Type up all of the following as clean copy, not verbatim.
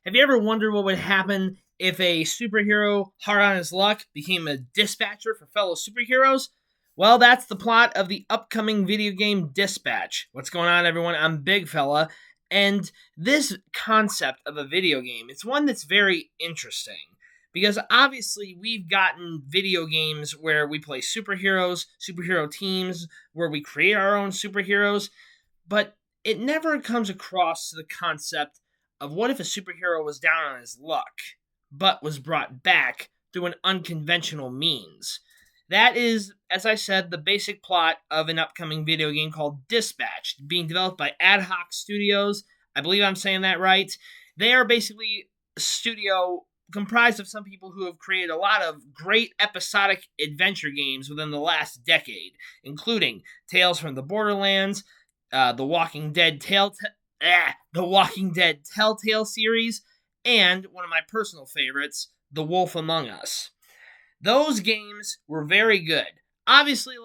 Have you ever wondered what would happen if a superhero hard on his luck became a dispatcher for fellow superheroes? Well, that's the plot of the upcoming video game Dispatch. What's going on, everyone? I'm Big Fella, and this concept of a video game, it's one that's very interesting. Because obviously we've gotten video games where we play superheroes, superhero teams, where we create our own superheroes, but it never comes across the concept of what if a superhero was down on his luck, but was brought back through an unconventional means. That is, as I said, the basic plot of an upcoming video game called Dispatch, being developed by Ad Hoc Studios. I believe I'm saying that right. They are basically a studio comprised of some people who have created a lot of great episodic adventure games within the last decade, including Tales from the Borderlands, the Walking Dead Telltale series, and one of my personal favorites, The Wolf Among Us. Those games were very good. Obviously,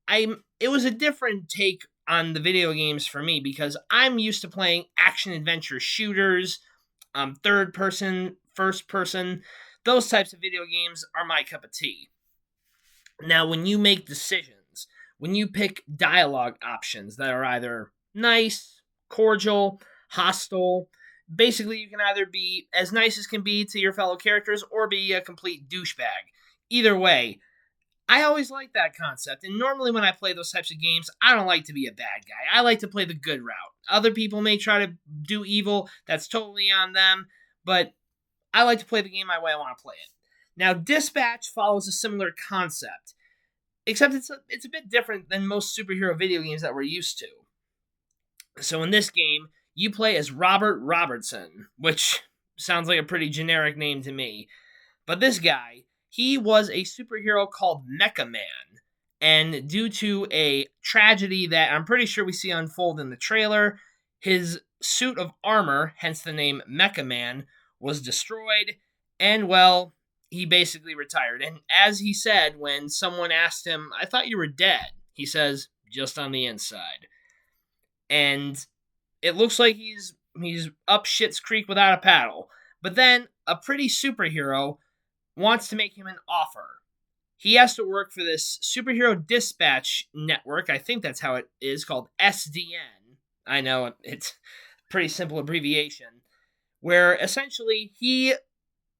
it was a different take on the video games for me because I'm used to playing action adventure shooters, third person, first person. Those types of video games are my cup of tea. Now, when you make decisions, when you pick dialogue options that are either nice, cordial, hostile, basically you can either be as nice as can be to your fellow characters or be a complete douchebag. Either way, I always like that concept, and normally when I play those types of games, I don't like to be a bad guy. I like to play the good route. Other people may try to do evil, that's totally on them, but I like to play the game my way I want to play it. Now, Dispatch follows a similar concept, except it's a bit different than most superhero video games that we're used to. So in this game, you play as Robert Robertson, which sounds like a pretty generic name to me. But this guy, he was a superhero called Mecha Man, and due to a tragedy that I'm pretty sure we see unfold in the trailer, his suit of armor, hence the name Mecha Man, was destroyed, and well, he basically retired. And as he said when someone asked him, "I thought you were dead," he says, "Just on the inside." And it looks like he's up shit's creek without a paddle. But then a pretty superhero wants to make him an offer. He has to work for this superhero dispatch network, I think that's how it is, called SDN. I know, it's a pretty simple abbreviation, where essentially he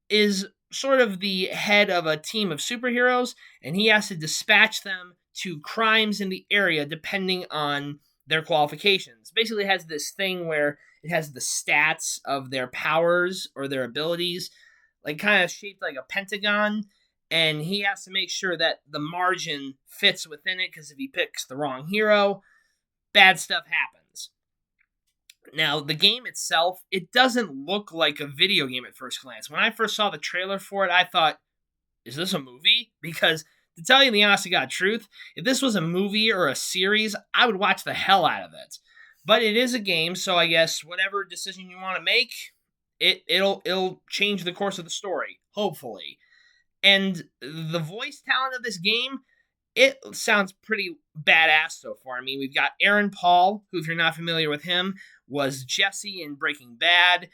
is sort of the head of a team of superheroes, and he has to dispatch them to crimes in the area depending on their qualifications. Basically, it has this thing where it has the stats of their powers or their abilities, like kind of shaped like a pentagon, and he has to make sure that the margin fits within it, because if he picks the wrong hero, bad stuff happens. Now, the game itself, it doesn't look like a video game at first glance. When I first saw the trailer for it, I thought, is this a movie? Because, to tell you the honest to God truth, if this was a movie or a series, I would watch the hell out of it. But it is a game, so I guess whatever decision you want to make, it'll change the course of the story, hopefully. And the voice talent of this game, it sounds pretty badass so far. I mean, we've got Aaron Paul, who, if you're not familiar with him, was Jesse in Breaking Bad,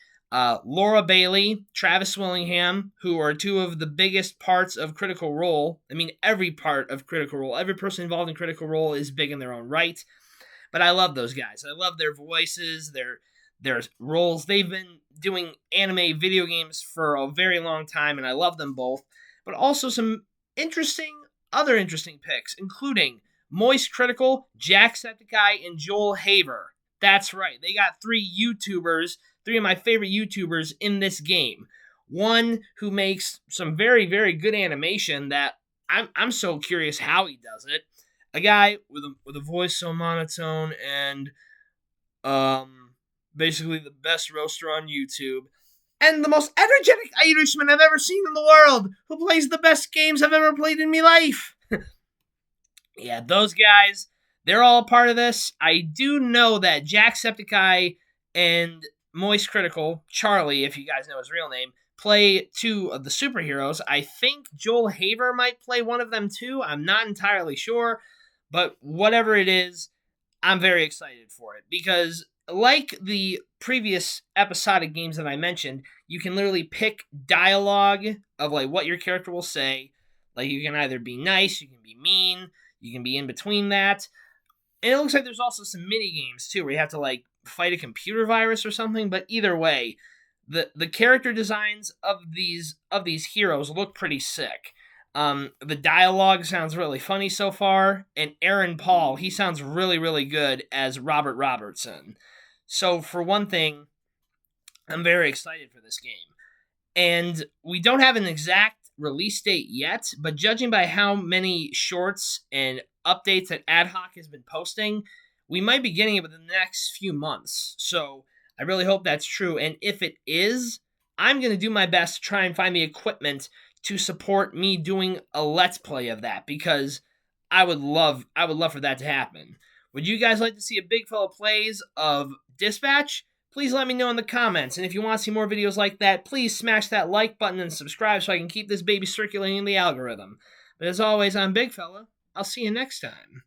Laura Bailey, Travis Willingham, who are two of the biggest parts of Critical Role. I mean, every part of Critical Role, every person involved in Critical Role is big in their own right. But I love those guys. I love their voices, their roles. They've been doing anime video games for a very long time, and I love them both. But also some other interesting picks, including Moist Critical, Jacksepticeye, and Joel Haver. That's right, they got three of my favorite YouTubers in this game. One who makes some very, very good animation that I'm so curious how he does it. A guy with a voice so monotone and basically the best roaster on YouTube. And the most energetic Irishman I've ever seen in the world, who plays the best games I've ever played in my life. Yeah, those guys, they're all a part of this. I do know that Jacksepticeye and Moist Critical, Charlie, if you guys know his real name, play two of the superheroes. I think Joel Haver might play one of them too. I'm not entirely sure. But whatever it is, I'm very excited for it. Because like the previous episodic games that I mentioned, you can literally pick dialogue of like what your character will say. Like you can either be nice, you can be mean, you can be in between that. And it looks like there's also some mini games too, where you have to like fight a computer virus or something. But either way, the character designs of these heroes look pretty sick. The dialogue sounds really funny so far, and Aaron Paul, he sounds really, really good as Robert Robertson. So for one thing, I'm very excited for this game. And we don't have an exact release date yet, but judging by how many shorts and updates that Ad Hoc has been posting, we might be getting it within the next few months. So I really hope that's true. And if it is, I'm going to do my best to try and find the equipment to support me doing a Let's Play of that, because I would love for that to happen. Would you guys like to see a big fella plays of Dispatch? Please let me know in the comments, and if you want to see more videos like that, please smash that like button and subscribe so I can keep this baby circulating in the algorithm. But as always, I'm Big Fella. I'll see you next time.